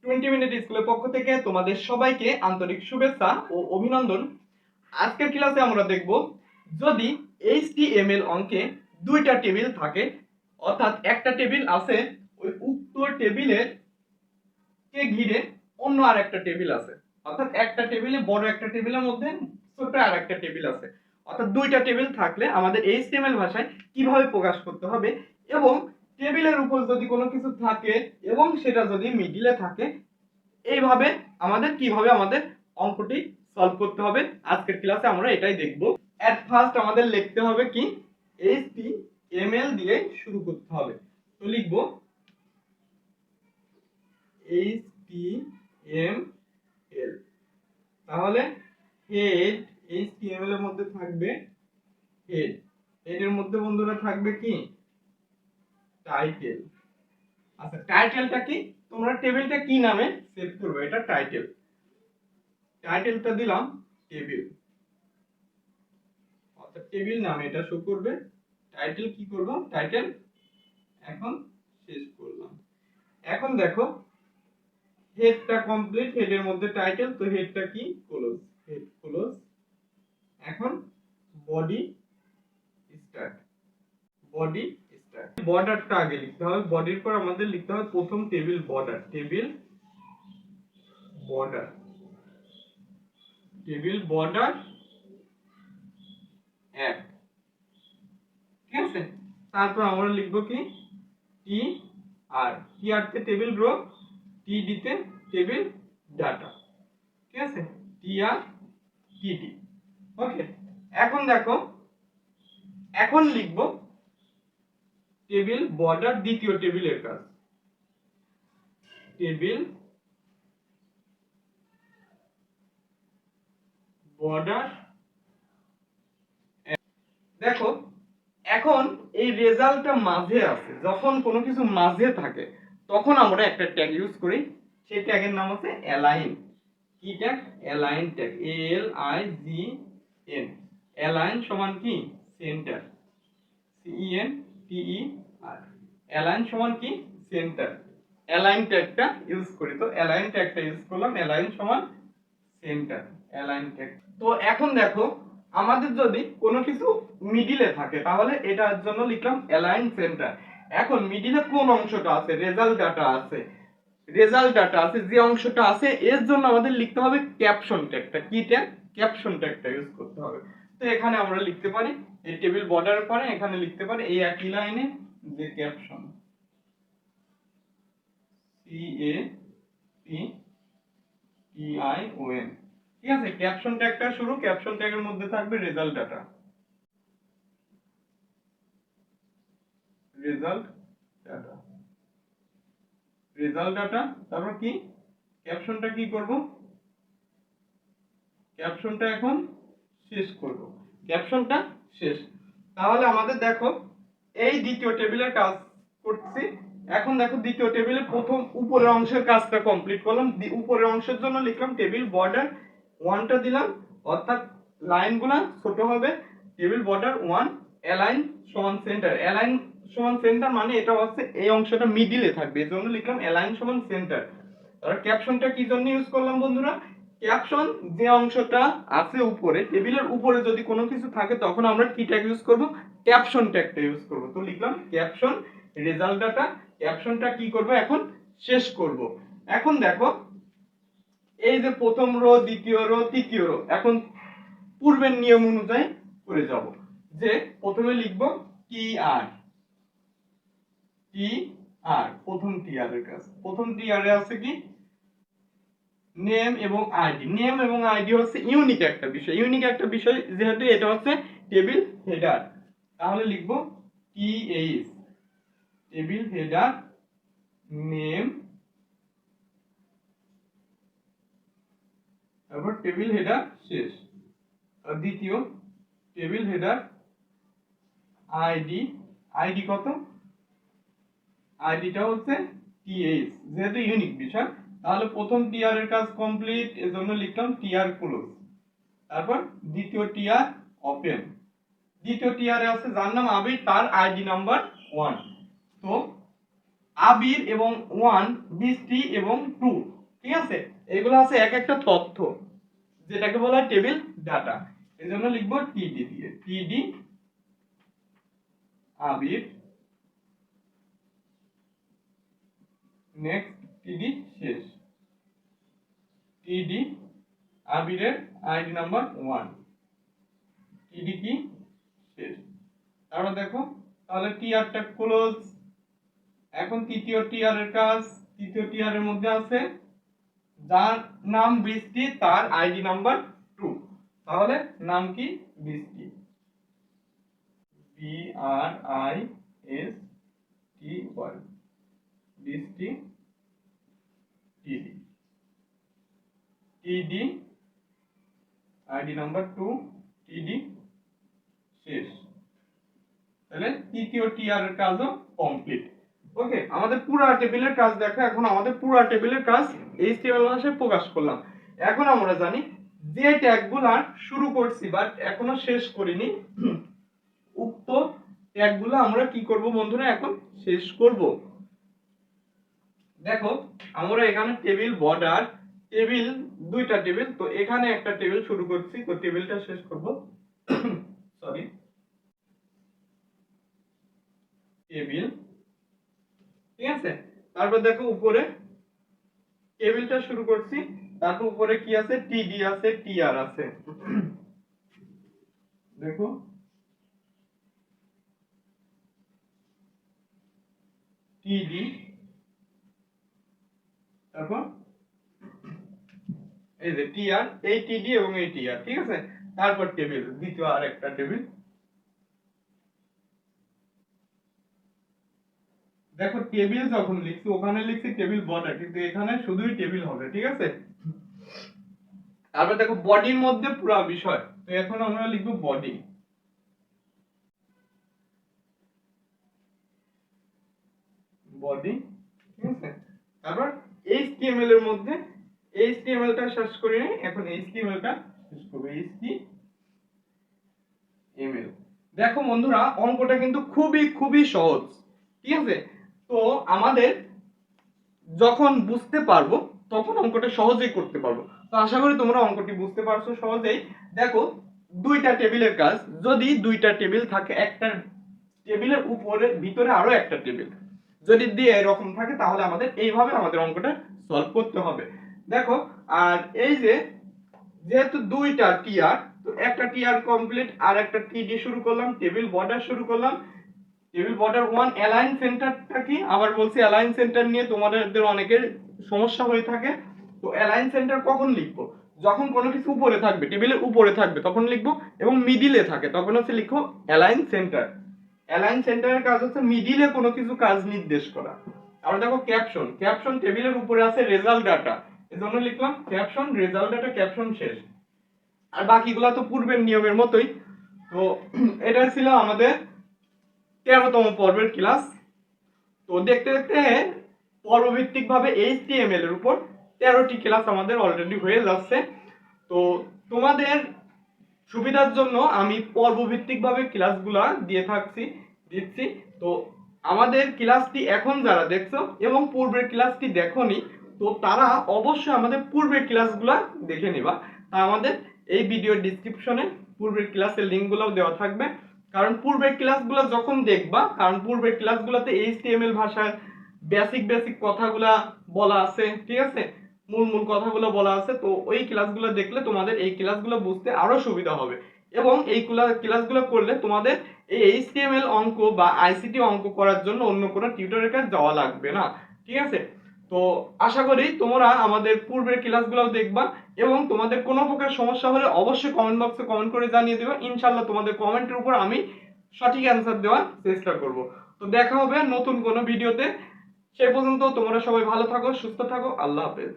20 minute স্কুলের পক্ষ থেকে তোমাদের সবাইকে আন্তরিক শুভেচ্ছা ও অভিনন্দন। আজকের ক্লাসে আমরা দেখব যদি HTML অঙ্কে দুইটা টেবিল থাকে, অর্থাৎ একটা টেবিল আছে ওই উক্ত টেবিলের কে ঘিরে অন্য আরেকটা টেবিল আছে, অর্থাৎ একটা টেবিলে বড় একটা টেবিলের মধ্যে ছোট আরেকটা টেবিল আছে, অর্থাৎ দুইটা টেবিল থাকলে আমাদের HTML ভাষায় কিভাবে প্রকাশ করতে হবে এবং টেবিলের উপর যদি কোনো কিছু থাকে এবং সেটা যদি মিডিলে থাকে, এইভাবে কিভাবে আমাদের অঙ্কটি সলভ করতে হবে আজকের ক্লাসে আমরা এটাই দেখব। এট ফার্স্ট আমাদের লিখতে হবে কি HTML দিয়ে শুরু করতে হবে। তো লিখব HTML, তাহলে হেড HTML এর মধ্যে থাকবে হেড, এর মধ্যে বন্ধুরা থাকবে কি টাইটেল। আচ্ছা, টাইটেলটা কি, তোমরা টেবিলটা কি নামে সেভ করবে, এটা টাইটেল, টাইটেলটা দিলাম টেবিল, অর্থাৎ টেবিল নামে এটা শো করবে। টাইটেল কি করব, টাইটেল এখন শেষ করলাম। এখন দেখো হেডটা কমপ্লিট, হেডের মধ্যে টাইটেল, তো হেডটা কি ক্লোজ, হেড ক্লোজ। এখন বডি স্টার্ট, বডি স্টার্ট। বর্ডারটা আগে লিখতে হবে, বডির পর আমাদের লিখতে হবে প্রথম table border, table border, table border এক, ঠিক আছে। তারপর আমরা লিখব কি টি আর, টি আর তে টেবিল রো, টি ডি তে টেবিল ডাটা, ঠিক আছে, টি আর টি ডি। ওকে, এখন দেখো, এখন লিখব টেবিল বর্ডার দ্বিতীয় টেবিলের কাজ, টেবিল বর্ডার। দেখো এখন এই রেজাল্টটা মাঝে আছে, যখন কোনো কিছু মাঝে থাকে তখন আমরা একটা ট্যাগ ইউজ করি, সেই ট্যাগের নাম হচ্ছে অ্যালাইন। কি tag? Align tag, ALIGN। Align সমান কি সেন্টার, CENTER, অ্যালাইন সমান কি সেন্টার। অ্যালাইন ট্যাগটা ইউজ করি, তো অ্যালাইন ট্যাগটা ইউজ করলাম, অ্যালাইন সমান সেন্টার, অ্যালাইন ট্যাগ। তো এখন দেখো আমাদের যদি কোনো কিছু মিডিলে থাকে তাহলে এটার জন্য লিখলাম অ্যালাইন সেন্টার। এখন মিডিলে কোন অংশটা আছে, রেজাল্ট ডাটা আছে, রেজাল্ট ডাটা আছে, যে অংশটা আছে এর জন্য আমাদের লিখতে হবে ক্যাপশন ট্যাগটা। কি ট্যাগ? ক্যাপশন ট্যাগটা ইউজ করতে হবে। তো এখানে আমরা লিখতে পারি এই টেবিল বর্ডারের পরে এখানে লিখতে পারি এই একই লাইনে যে ক্যাপশন, CAPTION, ঠিক আছে। ক্যাপশন ট্যাগটা শুরু, ক্যাপশন ট্যাগের মধ্যে থাকবে result data, result data, result data. তারপর কি ক্যাপশনটা কি করব, ক্যাপশনটা এখন শেষ করব, ক্যাপশনটা শেষ। তাহলে আমাদের দেখো এই দ্বিতীয় টেবিলের কাজ করছি। এখন দেখো দ্বিতীয় টেবিলের প্রথম উপরের অংশের কাজটা কমপ্লিট করলাম, উপরের অংশের জন্য লিখলাম টেবিল বর্ডার 1টা দিলাম, অর্থাৎ লাইনগুলো ছোট হবে, টেবিল বর্ডার 1 অ্যালাইন সমান সেন্টার। অ্যালাইন সমান সেন্টার মানে এটা হচ্ছে এই অংশটা মিডিলে থাকবে, এজন্য লিখলাম অ্যালাইন সমান সেন্টার। আর ক্যাপশনটা কি জন্য ইউজ করলাম বন্ধুরা, ক্যাপশন যে অংশটা আছে উপরে, টেবিলের উপরে যদি কোনো কিছু থাকে তখন আমরা কি ট্যাগ ইউজ করব, ক্যাপশন ট্যাগটা ইউজ করব। তো লিখলাম ক্যাপশন রেজাল্ট ডাটা, ক্যাপশনটা কি করব এখন শেষ করব। এখন দেখো এই যে প্রথম রো, দ্বিতীয় রো, তৃতীয় রো, এখন পূর্বের নিয়ম অনুযায়ী করে যাব। যে প্রথমে লিখব টি আর, টি আর প্রথম টি আর এর কাজ, প্রথম টি আর এ আছে কি নেম এবং আইডি। নেম এবং আইডি হচ্ছে ইউনিক একটা বিষয়, ইউনিক একটা বিষয় যেহেতু এটা হচ্ছে টেবিল হেডার, তাহলে লিখব TH, টেবিল হেডার নেম, তারপর টেবিল হেডার শেষ। আর দ্বিতীয় টেবিল হেডার আইডি, আইডি কত, আইডিটা হচ্ছে TH, যেহেতু ইউনিক বিষয় তাহলে প্রথম টিআর এর কাজ কমপ্লিট, এজন্য লিখলাম টিআর ক্লোজ। তারপর দ্বিতীয় টিআর ওপেন, দ্বিতীয় টিআর এ আছে যার নাম আবির, তার আইডি নাম্বার 1। তো আবির এবং 1 বৃষ্টি এবং 2 ঠিক আছে, এগুলো আছে এক একটা তথ্য, যেটাকে বলা হয় টেবিল ডাটা। এই জন্য লিখবো টিডি দিয়ে, টিডি আবির, নেক্সট টিডি শেষ, টিডি আবিরের আইডি নাম্বার 1, টিডি কি শেষ। তারপর দেখো তাহলে টিআরটা ক্লোজ। এখন তৃতীয় টিআর এর কাজ, তৃতীয় টিআর এর মধ্যে আছে যার নাম বৃষ্টি, তার আইডি নাম্বার 2। তাহলে নাম কি বৃষ্টি, BRISTY, বৃষ্টি, টিডি, টিডি আইডি নাম্বার 2, টিডি শেষ। তাহলে তৃতীয় টিআর এর কাজও কমপ্লিট। ওকে, আমাদের পুরো টেবিলের কাজ দেখো। এখন আমাদের পুরো টেবিলের কাজ এইচটিএমএল ভাষায় প্রকাশ করলাম। এখন আমরা জানি যে ট্যাগগুলো শুরু করছি বাট এখনো শেষ করিনি, উক্ত ট্যাগগুলো আমরা কি করব বন্ধুরা, এখন শেষ করব। দেখো আমরা এখানে টেবিল বর্ডার, টেবিল দুইটা টেবিল, তো এখানে একটা টেবিল শুরু করছি, তো টেবিলটা শেষ করব। সরি, টেবিল, ঠিক আছে। তারপর দেখো উপরে টেবিলটা শুরু করছি, তারপর উপরে কি আছে, টিডি আছে, টিআর আছে। দেখো টিডি, তারপর এই যে টিআর, এই টিডি এবং এই টিআর, ঠিক আছে। তারপর টেবিল, দ্বিতীয় আর একটা টেবিল। দেখো টেবিল যখন লিখছি ওখানে লিখছি টেবিল বর্ডার, কিন্তু এখানে শুধুই টেবিল হবে, ঠিক আছে। তারপর দেখো বডির মধ্যে পুরো বিষয়, তো এখন আমরা লিখবো বডি, বডি, ঠিক আছে। তারপর এইচটিএমএল এর মধ্যে এইচটিএমএল টা শেষ করি নাই, এখন এইচটিএমএল টা শেষ করব, এইচটিএমএল। দেখো বন্ধুরা অঙ্কটা কিন্তু খুবই খুবই সহজ, ঠিক আছে। তো আমাদের যখন বুঝতে পারবো তখন অঙ্কটা সহজেই করতে পারবো। তো আশা করি তোমরা অঙ্কটি বুঝতে পারছো সহজেই। দেখো দুইটা টেবিলের কাজ, যদি দুইটা টেবিল থাকে, একটা টেবিলের উপরে ভিতরে আরো একটা টেবিল যদি দিয়ে এরকম থাকে, তাহলে আমাদের এইভাবে আমাদের অঙ্কটা সলভ করতে হবে। দেখো আর এই যে যেহেতু দুইটা টিআর, তো একটা টিআর কমপ্লিট, আর একটা টিডি শুরু করলাম, টেবিল বর্ডার শুরু করলাম। টেবিল বর্ডার 1 অ্যালাইন সেন্টারটা কি, আবার বলছি অ্যালাইন সেন্টার নিয়ে তোমাদের অনেকের সমস্যা হয়ে থাকে। তো অ্যালাইন সেন্টার কখন লিখবো, যখন কোনো কিছু উপরে থাকবে, টেবিলের উপরে থাকবে তখন লিখবো, এবং মিডিলে থাকে তখন হচ্ছে লিখো অ্যালাইন সেন্টার। অ্যালাইন সেন্টারের কাজ হচ্ছে মিডিলে কোনো কিছু কাজ নির্দেশ করা। আর দেখো ক্যাপশন, ক্যাপশন টেবিলের উপরে আছে রেজাল্ট ডাটা, এজন্য লিখলাম ক্যাপশন রেজাল্ট ডাটা, ক্যাপশন শেষ। আর বাকিগুলা তো পূর্বের নিয়মের মতোই। তো এটা ছিল আমাদের 13তম পর্বের ক্লাস। তো দেখতে দেখতে পর্বভিত্তিক ভাবে এইচটিএমএল এর উপর 13টি ক্লাস আমাদের অলরেডি হয়ে যাচ্ছে। তো তোমাদের সুবিধার জন্য আমি পর্বভিত্তিক ভাবে ক্লাসগুলা দিচ্ছি। তো আমাদের ক্লাসটি এখন যারা দেখছো এবং পূর্বের ক্লাসটি দেখোনি, তো তারা অবশ্যই আমাদের পূর্বের ক্লাসগুলা দেখে নিবা। তা আমাদের এই ভিডিও ডেসক্রিপশনে পূর্বের ক্লাসের লিঙ্কগুলোও দেওয়া থাকবে। কারণ পূর্বের ক্লাসগুলো যখন দেখবা, কারণ পূর্বের ক্লাসগুলোতে এইচটিএমএল ভাষার বেসিক কথাগুলা বলা আছে, ঠিক আছে, মূল কথাগুলো বলা আছে। তো ওই ক্লাসগুলো দেখলে তোমাদের এই ক্লাসগুলো বুঝতে আরো সুবিধা হবে, এবং এই ক্লাসগুলো করলে তোমাদের এই এইচটিএমএল অঙ্ক বা আইসিটি অঙ্ক করার জন্য অন্য কোনো টিউটরের কাছে যাওয়া লাগবে না, ঠিক আছে। তো আশা করি তোমরা আমাদের পূর্বের ক্লাসগুলো দেখবা, এবং তোমাদের কোনো প্রকার সমস্যা হলে অবশ্যই কমেন্ট বক্সে কমেন্ট করে জানিয়ে দিবা। ইনশাআল্লাহ তোমাদের কমেন্টের উপর আমি সঠিক অ্যান্সার দেওয়ার চেষ্টা করব। তো দেখা হবে নতুন কোনো ভিডিওতে। সেই পর্যন্ত তোমরা সবাই ভালো থাকো, সুস্থ থাকো, আল্লাহ হাফেজ।